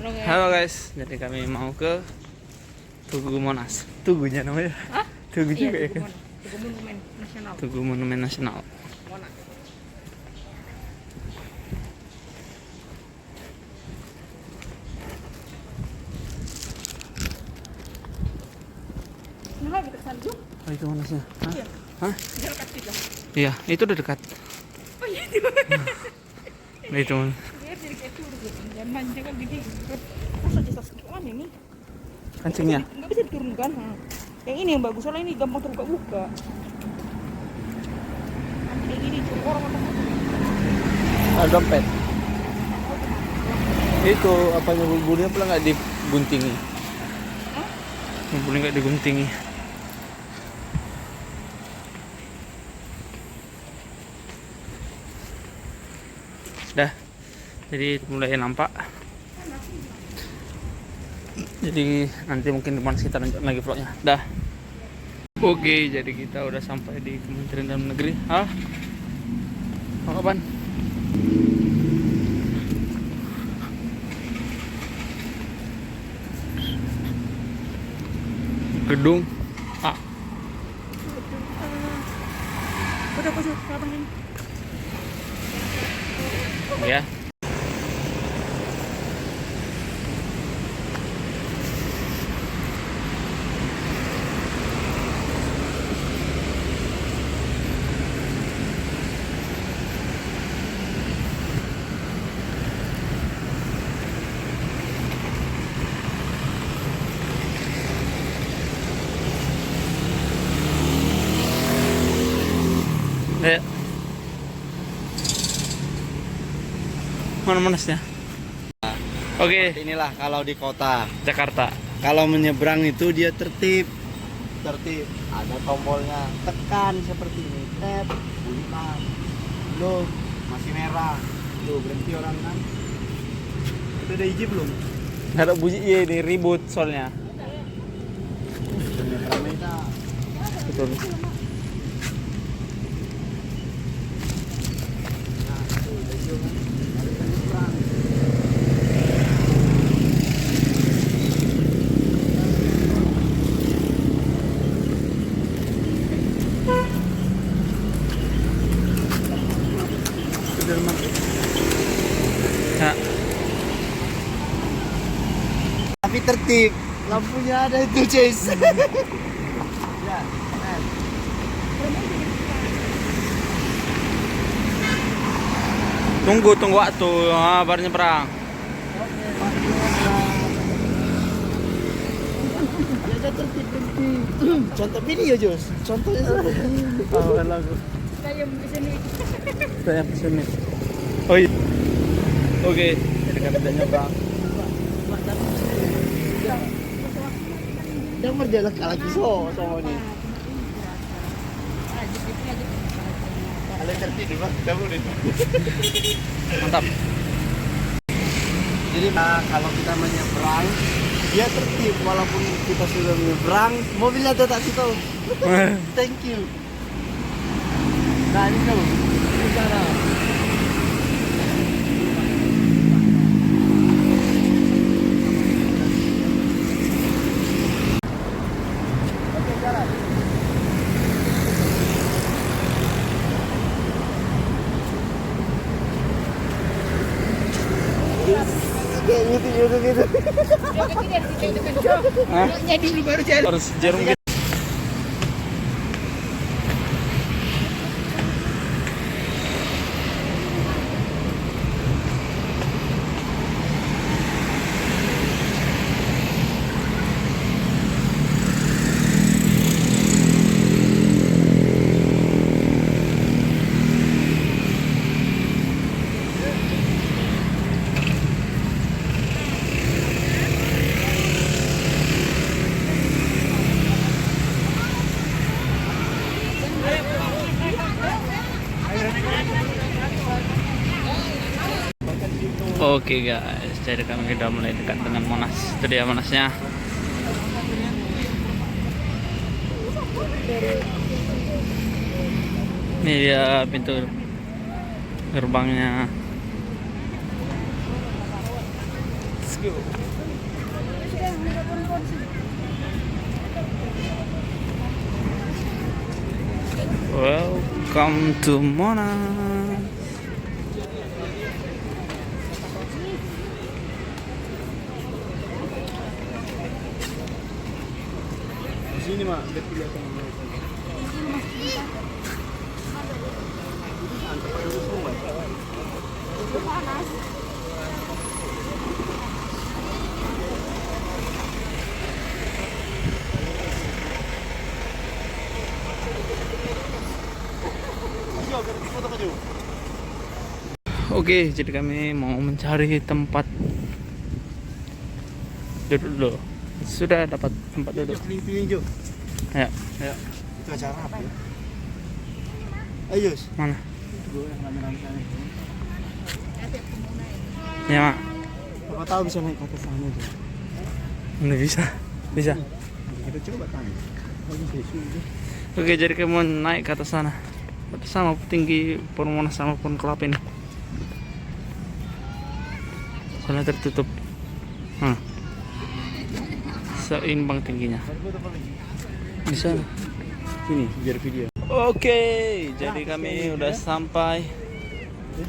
Halo guys, jadi kami mau ke Tugu Monas. Tugunya namanya? Hah? Tugu juga ya Tugu kan? Tugu Monumen Nasional. Tugu Monumen Nasional. Monas. Nah, kita salju. Oh itu Monasnya? Hah? Iya. Hah? Dekat juga. Iya, itu udah dekat. Oh iya itu. Nah, itu. Dia jadi kayak turun gitu. Jangan manja kan gini. Masa jasa sekian ini? Kancingnya? Nggak bisa diturunkan. Ha. Yang ini yang bagus, soalnya ini gampang terbuka-buka. Nanti kayak gini tuh orang atau Ah, dompet. Itu apanya bulbulnya pula nggak diguntingi? Hah? Bulbulnya nggak diguntingi. Dah, jadi mulai nampak. Jadi nanti mungkin kemana kita lanjut lagi vlognya. Dah. Oke, jadi kita udah sampai di Kementerian Dalam Negeri. Hah? Mau kapan? Gedung A. udah pasang kapan ini? Ya. Ya. Mana Monasnya? Oke, Inilah kalau di kota. Jakarta. Kalau menyeberang itu dia tertib. Tertib. Ada tombolnya. Tekan seperti ini. Tap. Bunyikan. Loh, masih merah. Loh, berhenti orang kan. Udah ada izin belum? Nggak ada bunyi, iya ini ribut soalnya. Ramai tak? Betul. Nah, itu udah hijau kan. Ada penyeberang. Sudirman. Ya. Tapi tertib. Lampunya ada itu, Chase. Ya, kan. Tunggu waktu, baru nyebrang. Ya, tertib. Contoh video, Jos. Contohnya seperti ini. Oh, lagu. Saya di sini. Saya pesenit. Oh iya. Oke, jadi kami udah nyebrang. Yang berjalan lagi so nih. Ada tertib di mana? Kamu deh. Mantap. Jadi kalau kita menyeberang, dia tertib walaupun kita sudah menyeberang, mobilnya tetap situ. Thank you. Nah ini tuh, ini cara. Oke jalan. Kayak gitu. Hah? Jadi dulu baru jalan. Harus jarum gitu. Oke guys, jadi kami sudah mulai dekat dengan Monas. Itu dia Monasnya. Ini dia pintu gerbangnya. Yuk. Welcome to Monas. Di sini mah lihat kelihatan mereka. Panas. Oke, jadi kami mau mencari tempat duduk dulu. Sudah dapat tempat duduk. Pilih-pilih Jo. Ya, Ayo. Itu acara apa ya? Ayo, Yus. mana? Gue yang rame-rame sana. Ya, Mak. Apa tahu bisa naik ke atas sana Jo? Nggak bisa. Bisa. Kita coba tanya. Oh, bisa juga. Oke, jadi kami mau naik ke atas sana. Sama tinggi Pohon Monas sama Pohon Kelapa ini. Soalnya tertutup. Seimbang tingginya. Bisa. Sini, biar video. Oke, jadi kami udah sampai.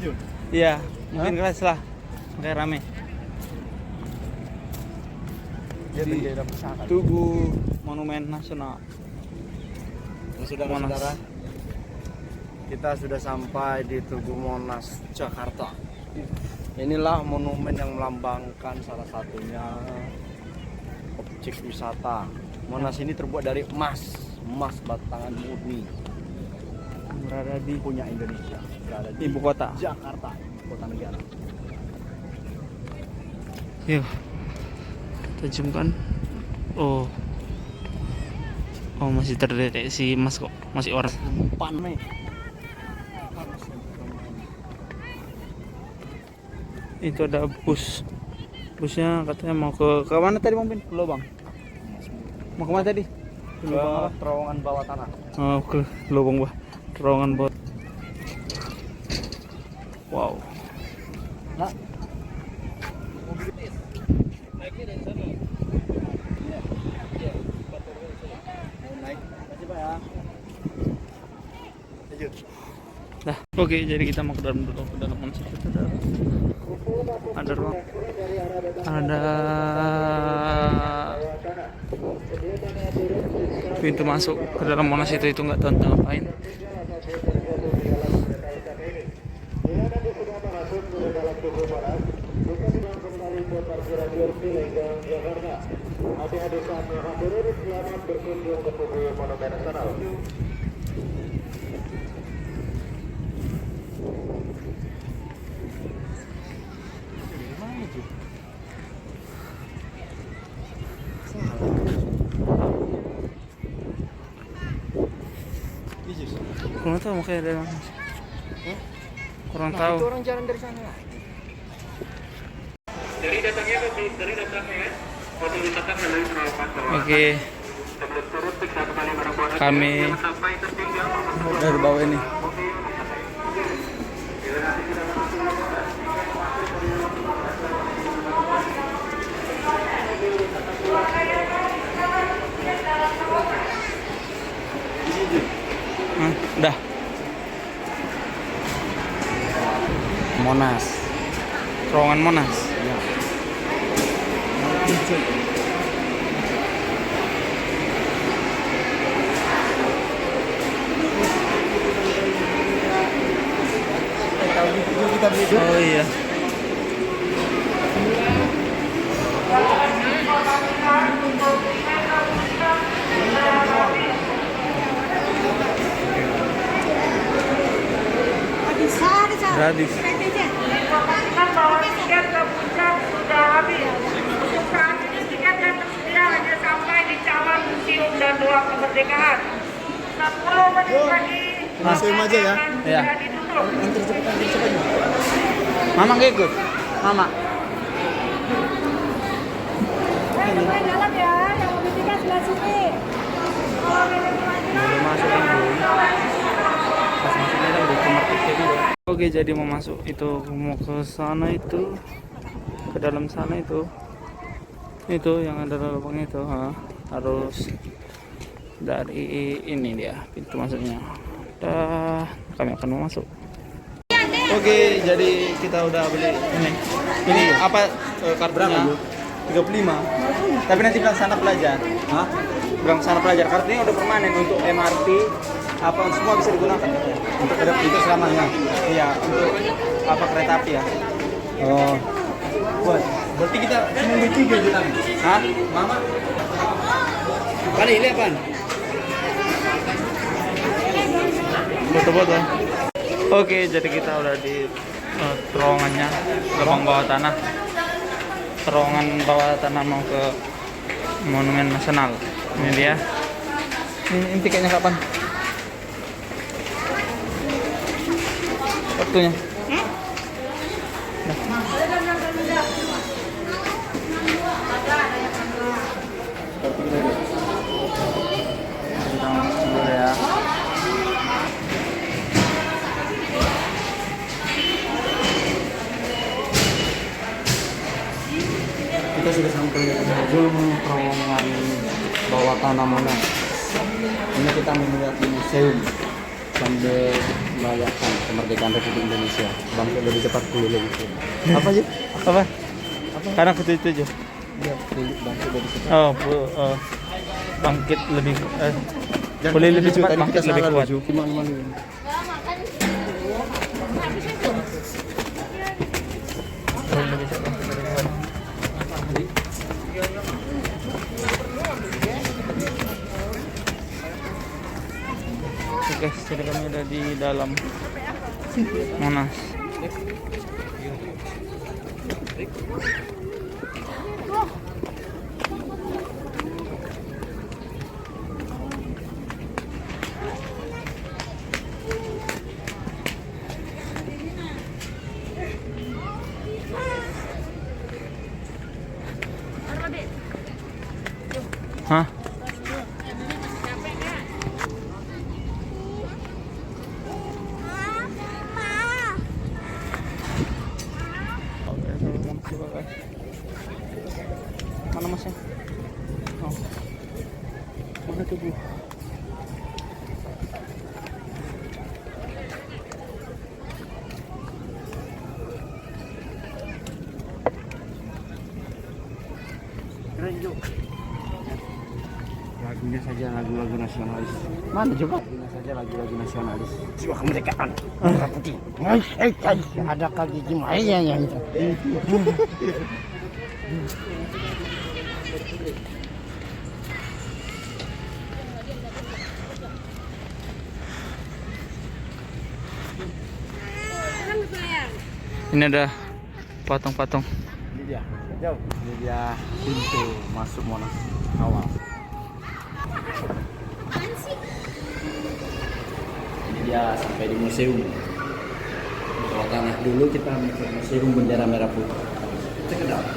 Jo. Iya, mungkin kelas lah. Kayak rame. Dia Di bendera pusaka. Tugu Monumen Nasional. Saudara-saudara, kita sudah sampai di Tugu Monas, Jakarta. Inilah monumen yang melambangkan salah satunya objek wisata. Monas ini terbuat dari emas batangan murni. Berada di punya Indonesia, berada di Ibu kota. Jakarta, kota negara. Yuk, kita zoom kan. Oh, masih terdeteksi emas kok, masih orang. Panas. Itu ada busnya katanya mau ke mana tadi Bang Bin? Lubang. Mau ke mana tadi? Ke terowongan bawah tanah. Oh, ke lubang bawah, terowongan bawah. Wow. Nah, naik, kasih Pak ya. Lanjut. Nah, oke, jadi kita mau ke dalam dulu, ke dalam konsep itu ada ruang, ada pintu masuk ke dalam Monas itu nggak tahu tentang ngapain. Adik-adik kami hadirin selamat berkunjung ke Tugu Monumen Nasional. Kurang tahu makanya ada mana. Kurang tahu. Itu orang jalan dari sana. Dari datangnya dari datangnya hotel wisata melalui Trawapan. Oke, Sebelum turun periksa kembali barang bawaan kami sampai tertinggal. dari bawah ini. Udah. Monas. Terowongan Monas. Ya. Oh iya. Gratis. Informasikan bahwa tiket ke puncak sudah habis. Untuk saat ini tiket yang tersedia hanya sampai di Cawan Museum dan Doa Kemerdekaan. 10 menit lagi. Museum aja ya? Iya. Sudah ditutup. Antar cepat. Mama nggak ikut? Mama. Main dalam ya, yang mau tiket sebelah sini. Belum masuk kan Bu. Pas masuknya kan buku marketnya juga. Oke, jadi mau masuk itu mau ke sana itu, ke dalam sana itu Itu yang ada lubang itu, harus dari ini dia pintu masuknya. Kami akan masuk. Oke, jadi kita udah beli ini. Ini apa kartunya? 35. Tapi nanti bilang sana pelajar. Hah? Bilang sana pelajar. Kartunya udah permanen untuk MRT, apa semua bisa digunakan ya? Untuk selamanya. Iya, untuk apa kereta api ya. Oh. Buat. Berarti kita seminggu 3 juta. Hah? Mama? Mana ini apaan? Foto-foto. Oke, jadi kita udah di terowongannya, lubang bawah tanah. Terowongan bawah tanah mau ke Monumen Nasional. Ini dia. Ini tiketnya kapan? Waktunya? Kita masuk dulu ya. Kita sudah sampai di ujung terowongan bawah tanah Monas. Ini kita melihat museum sambil merayakan kemerdekaan Republik Indonesia. Bangkit lebih cepat pulih lebih cepat. Apa aja? Apa? Karena itu aja. Dia bangkit lebih cepat. Bangkit lebih boleh lebih cepat, bangkit lebih kuat. Oke, jadi kami udah di dalam Monas. Hah? Mana masnya? Oh. Mana tuh Bu? Lagunya saja lagu-lagu nasionalis. Mana coba? Lagunya saja lagu-lagu nasionalis. Jiwa kemerdekaan. Merah putih. Ada kaki gimana yang itu? Ini ada patung-patung. Ini dia. Jauh. Ini dia pintu masuk Monas awal. Ini dia sampai di museum. Bawah tanah dulu kita masuk museum bendera merah putih. Cek ke dalam.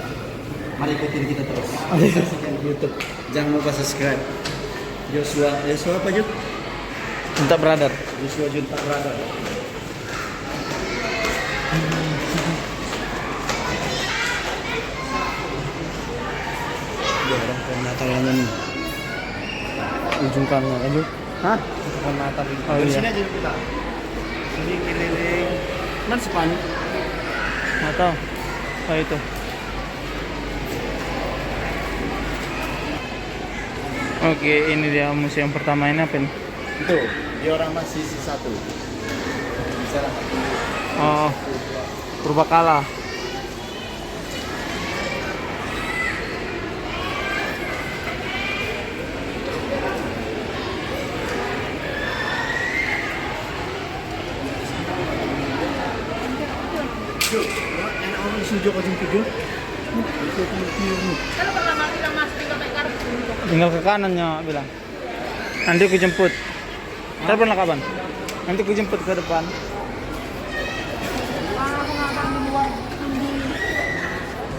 Mari ikutin kita terus. Saksikan di YouTube. Jangan lupa subscribe. Joshua apa Jut? Junta Brother. Joshua Junta Brother. Dia orang pohon Natalannya nih. Ujung kanan lanjut. Hah? Pohon Natal ini. Oh, iya. Sini aja kita. Sini keliling. Mana Spani? Nggak tahu. Oh itu. Oke, ini dia museum pertama ini apa nih? Itu, diorama sisi 1. Bisa lah. Oh, Purbakala. Enak orang sujo kau jumpa. Kalau pertama kita mas tinggal pakai kartu. Tinggal ke kanannya bilang. Nanti aku jemput. Telepon lah kapan? Nanti aku jemput ke depan.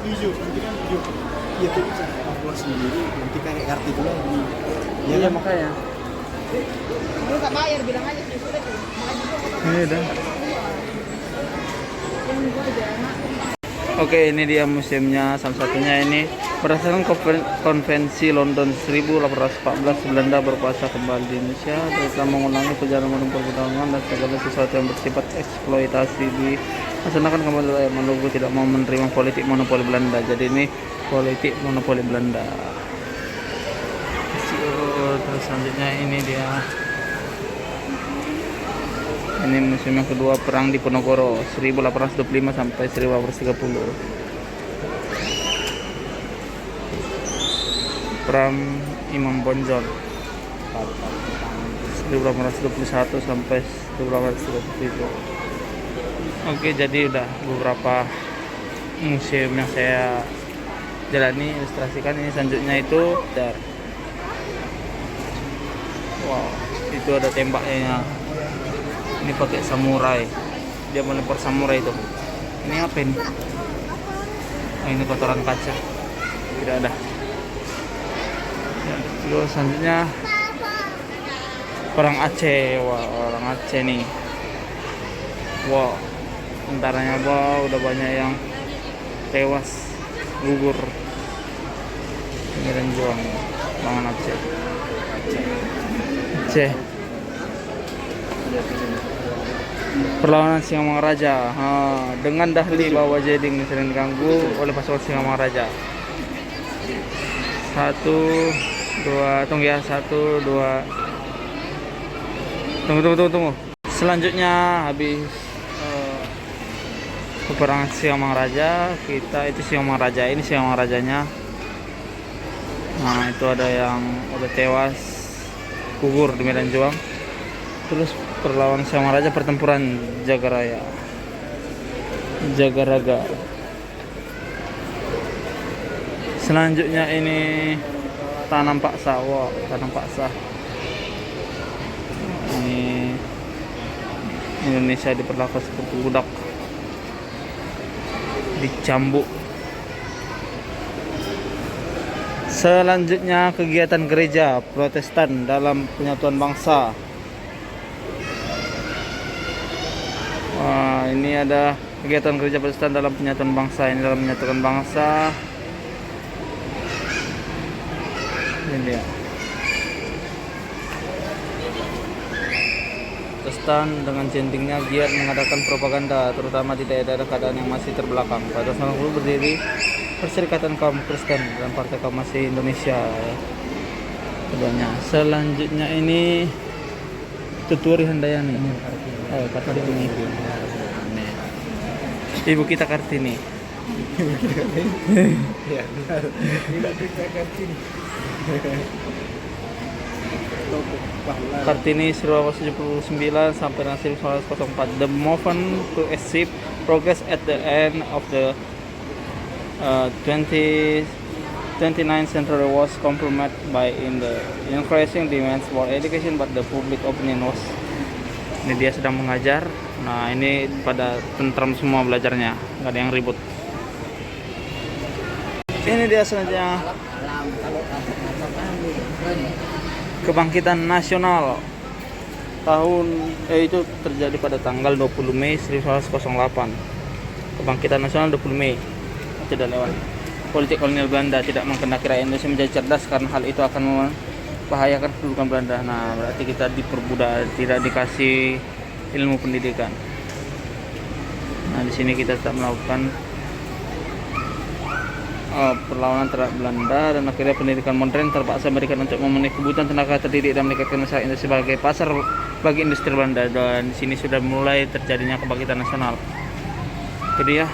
Hijau, nanti kan hijau. Iya tuh bisa keluar sendiri. Nanti kayak kartu itu lagi. Iya makanya. Lu nggak bayar bilang aja sudah tuh. Ini dah. Oke, ini dia museumnya. Salah satunya ini berdasarkan konvensi London 1814, Belanda berkuasa kembali di Indonesia dan telah mengulangi perjalanan menuju perdagangan dan segala sesuatu yang bersifat eksploitasi dilaksanakan kembali oleh Maluku tidak mau menerima politik monopoli Belanda. Jadi ini politik monopoli Belanda. Terus selanjutnya ini dia. Ini museum yang kedua, perang di Ponorogo 1825 sampai 1830. Perang Imam Bonjol 1821 sampai 1837. Oke, jadi udah beberapa museum yang saya jalani ilustrasikan. Ini selanjutnya itu wow, itu ada tembaknya. Ini pakai samurai, dia melempar samurai itu. Ini apa ini? Oh, ini kotoran kaca, tidak ada. Terus selanjutnya orang Aceh. Wah, orang Aceh nih. Wow, tentaranya udah banyak yang tewas, gugur. Pinggiran juang, orang Aceh. Aceh. Perlawanan Singamangaraja dengan Dahli bahwa Jeding sering diganggu oleh pasukan Singamangaraja. 1, 2, tunggu ya, 1, 2. Tunggu. Selanjutnya habis peperangan Singamangaraja, kita itu Singamangaraja, ini Singamangarajanya. Nah, itu ada yang udah tewas, gugur di medan juang. Terus perlawanan Singamangaraja, pertempuran Jagaraga. Selanjutnya ini tanam paksa. Wow, tanam paksa. Ini Indonesia diperlakukan seperti budak, dicambuk. Selanjutnya kegiatan gereja Protestan dalam penyatuan bangsa. Wah, ini ada kegiatan gereja Protestan dalam penyatuan bangsa. Ini dalam menyatukan bangsa. Ini dia. Protestan dengan centingnya giat mengadakan propaganda, terutama di daerah keadaan yang masih terbelakang. Pada tahun 1990 berdiri Perserikatan Kaum Kristen dan Partai Kaum Masih Indonesia. Keduanya. Selanjutnya ini Tuturi Handayani. Kartini. Ibu kita Kartini. Ya, benar. Tidak bisa Kartini. Kartini 1979 sampai dengan 1904. The movement to achieve progress at the end of the 29th century was compromised by the increasing demands for education, but the public opinion was. Ini dia sedang mengajar. Nah, ini pada tentram semua belajarnya, nggak ada yang ribut. Ini dia selanjutnya Kebangkitan Nasional itu terjadi pada tanggal 20 Mei 1908. Kebangkitan Nasional 20 Mei. Tidak lewat. Politik kolonial Belanda tidak menghendaki rakyat Indonesia menjadi cerdas karena hal itu akan membahayakan kedudukan Belanda. Nah, berarti kita diperbudak, tidak dikasih ilmu pendidikan. Nah, di sini kita tetap melakukan perlawanan terhadap Belanda dan akhirnya pendidikan modern terpaksa berikan untuk memenuhi kebutuhan tenaga terdidik dan meningkatkan masyarakat Indonesia sebagai pasar bagi industri Belanda. Dan di sini sudah mulai terjadinya kebangkitan nasional. Itu dia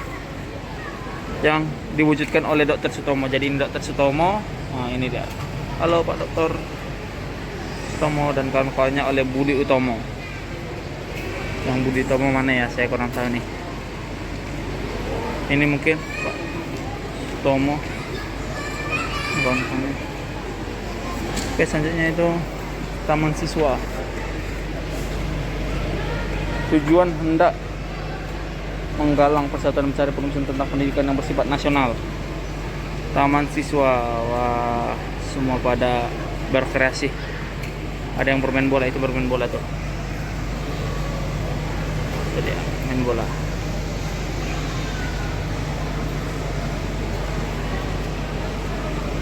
yang diwujudkan oleh Dr. Sutomo. Jadi ini Dr. Sutomo. Nah, ini dia. Halo Pak Dr. Sutomo dan kawan-kawannya oleh Budi Utomo. Yang Budi Utomo mana ya? Saya kurang tahu nih. Ini mungkin Pak Sutomo. Kawan-kawannya. Oke, selanjutnya itu Taman Siswa. Tujuan hendak menggalang persatuan mencari penulisan tentang pendidikan yang bersifat nasional. Taman Siswa. Wah, semua pada berkreasi. Ada yang bermain bola, itu bermain bola tuh. Jadi main bola.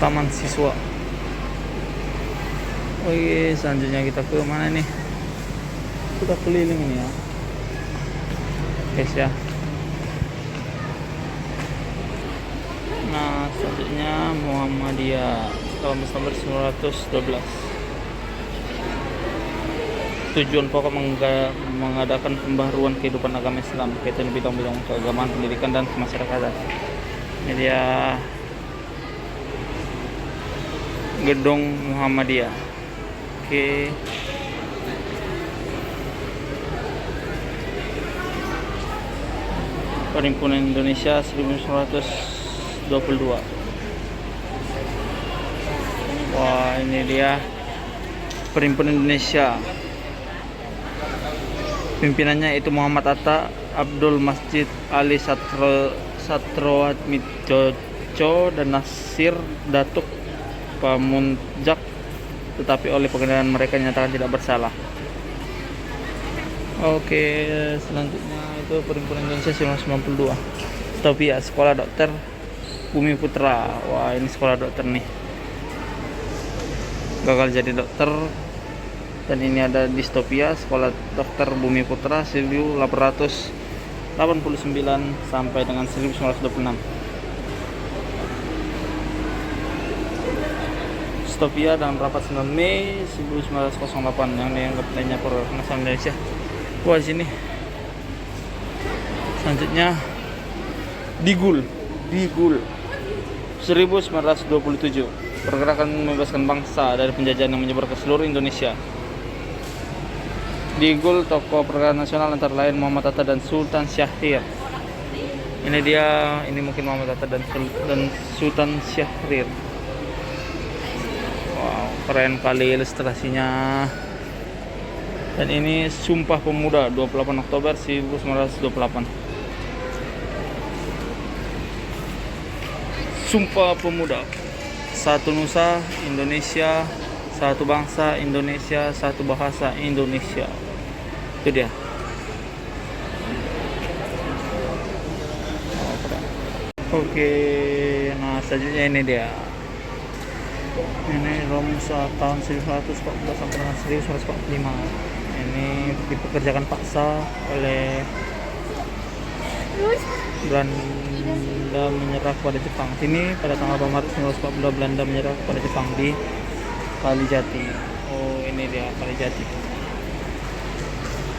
taman siswa. Oke, selanjutnya kita ke mana nih? Kita keliling ini ya, guys ya. Nah, selanjutnya Muhammadiyah 18 November 1912. Tujuan pokok mengadakan pembaharuan kehidupan agama Islam kaitan bidang-bidang keagamaan, pendidikan, dan kemasyarakatan. Ini dia gedung Muhammadiyah. Oke. Perhimpunan Indonesia 1922. Wah, ini dia Perhimpunan Indonesia. Pimpinannya itu Muhammad Atta, Abdul Masjid, Ali Satrowat Mijoco, dan Nasir Datuk Pamunjak, tetapi oleh pengadilan mereka dinyatakan tidak bersalah. Oke, selanjutnya itu Perhimpunan Indonesia 1992. Stopia, Sekolah Dokter Bumi Putra. Wah, ini sekolah dokter nih. Gagal jadi dokter. Dan ini ada Distopia, Sekolah Dokter Bumi Putra 1889 sampai dengan 1926. Distopia dalam rapat 9 Mei 1908 yang dianggap lainnya nasional Indonesia. Wah, sini. Selanjutnya Digul 1927. Pergerakan membebaskan bangsa dari penjajahan yang menyebar ke seluruh Indonesia. Digul, tokoh pergerakan nasional antara lain Muhammad Atta dan Sultan Syahrir. Ini dia, ini mungkin Muhammad Atta dan Sultan Syahrir. Wow, keren kali ilustrasinya. Dan ini Sumpah Pemuda 28 Oktober 1928. Sumpah Pemuda. Satu nusa Indonesia, satu bangsa Indonesia, satu bahasa Indonesia. Itu dia. Oke, nah selanjutnya ini dia. Ini Romusa tahun 1914 sampai dengan 1945. Ini dipekerjakan paksa oleh Belanda menyerah kepada Jepang. Sini pada tanggal 8 Maret 1942 Belanda menyerah kepada Jepang di Kalijati. Oh, ini dia Kalijati.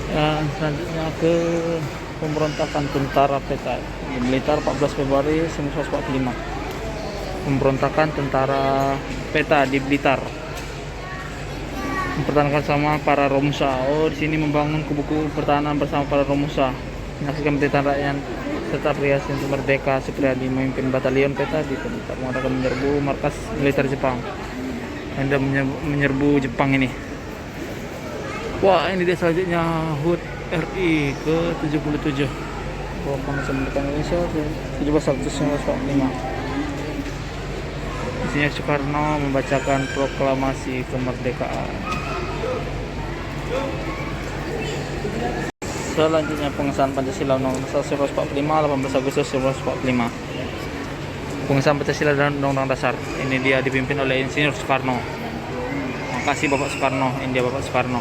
Dan selanjutnya ke pemberontakan tentara PETA di Blitar 14 Februari 1945. Pemberontakan tentara PETA di Blitar mempertahankan sama para Romusa. Oh, di sini membangun kubu-kubu pertahanan bersama para Romusa, menyaksikan penderitaan rakyat serta periasi untuk merdeka. Supriyadi memimpin batalion PETA di tempat mengadakan menyerbu markas militer Jepang. Anda menyerbu Jepang ini. Wah, ini dia selanjutnya HUT RI ke-77. Proklamasi Kemerdekaan Indonesia 17 Agustus 1945. Isinya Soekarno membacakan proklamasi kemerdekaan. Selanjutnya pengesahan Pancasila Undang-Undang 1945 18 Agustus 1945. Pengesahan Pancasila dan Undang-Undang Dasar. Ini dia dipimpin oleh Insinyur Soekarno. Makasih Bapak Soekarno. Ini dia Bapak Soekarno.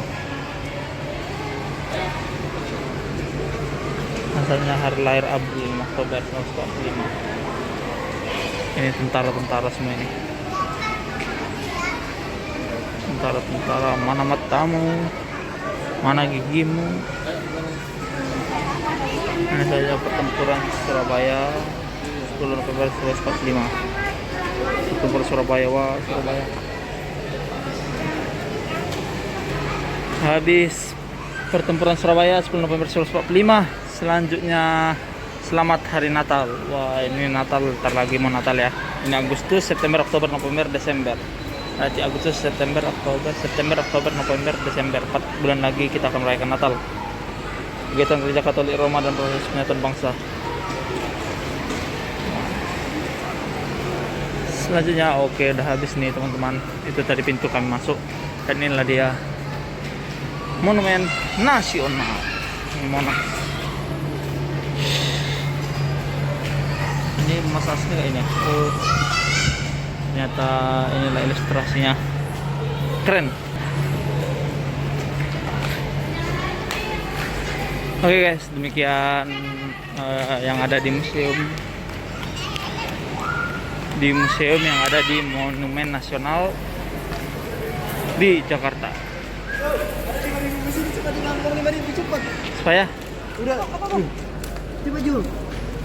Asalnya hari lahir Abdul Oktober 1945. Ini tentara-tentara semua ini. Tentara-tentara, mana matamu, mana gigimu. Ini saja pertempuran Surabaya 10 November 1945. Pertempuran Surabaya, wah Surabaya. Habis pertempuran Surabaya 10 November 1945. Selanjutnya selamat hari Natal. Wah, ini Natal, ntar lagi mau Natal ya. Ini Agustus, September, Oktober, November, Desember. Nanti Agustus, September, Oktober, November, Desember. 4 bulan lagi kita akan merayakan Natal. Kegiatan Gereja Katolik Roma dan proses penyatuan bangsa. Selanjutnya, oke, udah habis nih teman-teman. Itu tadi pintu kami masuk. Dan inilah dia Monumen Nasional. Monas. Ini Mas asli kayak ini. Oh, ini ternyata inilah ilustrasinya keren. Oke guys, demikian yang ada di museum yang ada di Monumen Nasional di Jakarta. Supaya Udah. Coba Jul.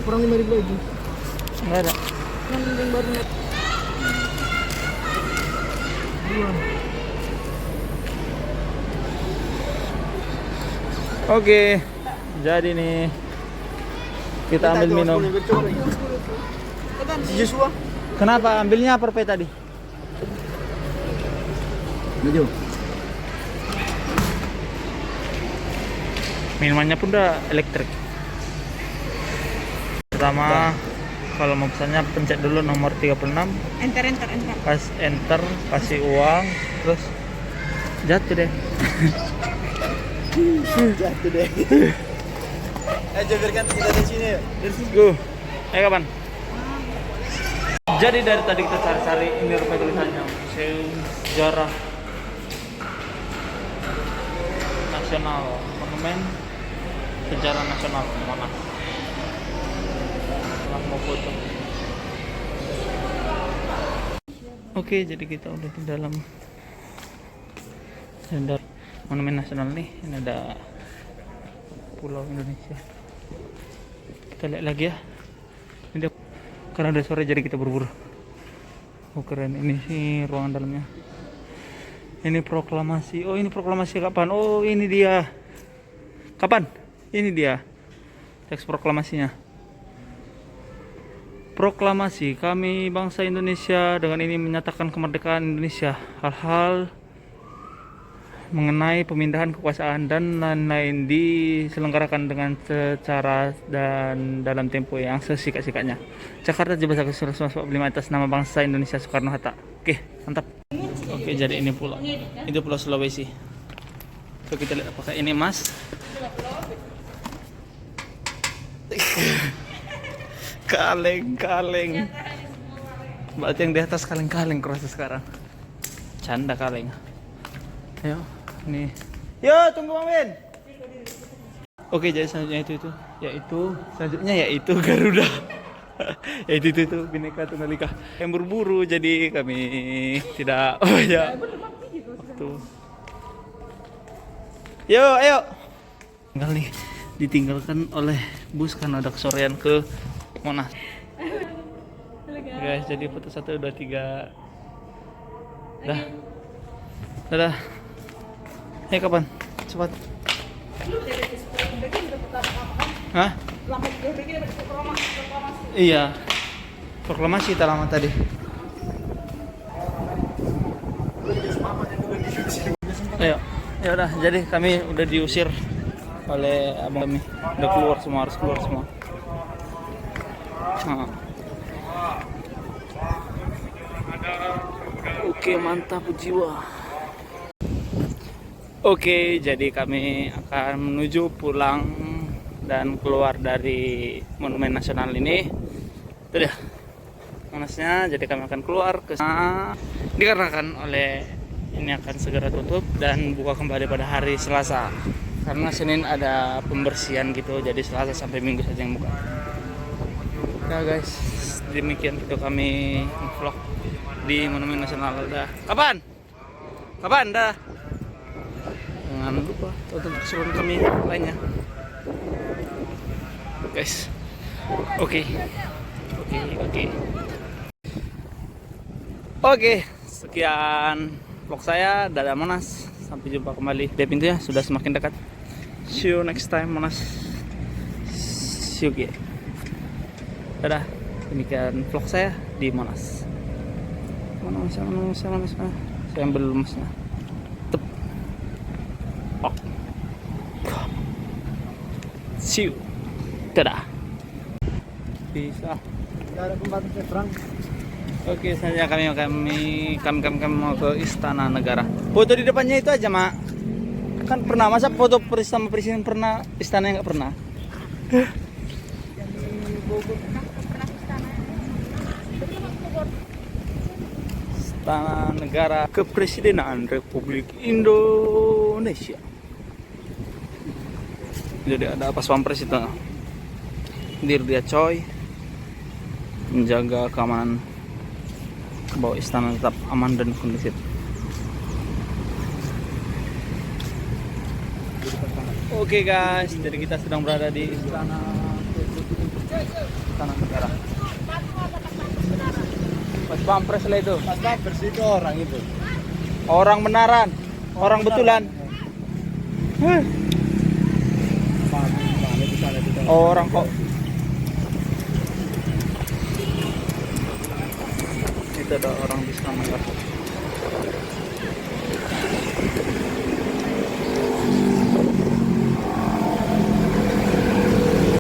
Kurang 5.000 lagi. enggak ada. Yang baru Oke, jadi nih kita ambil minum. Si Joshua. Kenapa ambilnya per pe tadi? Maju. Minumannya pun udah elektrik. Pertama, kalau mau pesannya pencet dulu nomor 36, enter. pas enter kasih uang, terus jatuh deh. Jatuh deh. Biarkan kita di sini ya. Dari sini. Go. Kapan? Jadi dari tadi kita cari-cari ini rupanya tulisannya Museum Sejarah Nasional, Monumen Sejarah Nasional Monas. Nah, mau foto. Oke, jadi kita udah di dalam Monumen Nasional nih. Ini ada Pulau Indonesia. Kita lihat lagi ya. Ini dia, karena udah sore jadi kita buru-buru. Oh keren, ini sih ruangan dalamnya. Ini proklamasi. Oh ini proklamasi kapan? Oh ini dia. Kapan? Ini dia teks proklamasinya. Proklamasi kami bangsa Indonesia dengan ini menyatakan kemerdekaan Indonesia. Hal-hal mengenai pemindahan kekuasaan dan lain-lain diselenggarakan dengan secara dan dalam tempo yang sesikat-sikatnya. Jakarta 17 Agustus 1945 atas nama bangsa Indonesia Soekarno-Hatta. Oke, mantap. Oke, jadi ini pulau. Itu Pulau Sulawesi. So kita lihat apakah ini emas. Kaleng. Berarti yang di atas kaleng-kaleng kerasa sekarang. Canda kaleng. Ayo. Nih. Yo, tunggu Bang Win. Oke, jadi selanjutnya yaitu Garuda. itu Bhinneka Tunggal Ika. Yang berburu jadi kami tidak banyak waktu. Yo, ayo. Tinggal nih ditinggalkan oleh bus karena ada kesorean ke Monas. Guys, jadi foto 1 2 3. Dadah. Kapan? Cepat. Hah? Iya. Proklamasi tak lama tadi. Ayo. Ya udah, jadi kami udah diusir oleh abang kami. Udah harus keluar semua. Oke, mantap jiwa. Oke, jadi kami akan menuju pulang dan keluar dari Monumen Nasional ini. Itu dia Monasnya, jadi kami akan keluar ke sana. Dikarenakan oleh ini akan segera tutup dan buka kembali pada hari Selasa. Karena Senin ada pembersihan gitu, jadi Selasa sampai Minggu saja yang buka. Nah guys, demikian video kami vlog di Monumen Nasional. Udah. Kapan? Dah. Jangan lupa tonton keseruan kami lainnya, guys. Oke, sekian vlog saya. Dadah Monas, sampai jumpa kembali. Di pintunya sudah semakin dekat. See you next time Monas. See you again. Dadah, demikian vlog saya di Monas. Mana saya ambil emasnya. See you. Dadah. Bisa. Tidak ada pembantu seberang. Oke, saja kami mau ke Istana Negara. Foto di depannya itu aja, Mak. Kan pernah, masa foto sama presiden pernah, istana nggak pernah? Istana Negara Kepresidenan Republik Indonesia. Jadi ada pas pampres itu. Dir dia coy menjaga keamanan bahwa istana tetap aman dan kondusif. Oke guys, jadi kita sedang berada di istana negara. Pas pampres lah itu. Pas pampres itu orang itu. Orang benaran, orang betulan. Orang kok. Itu ada orang di sana.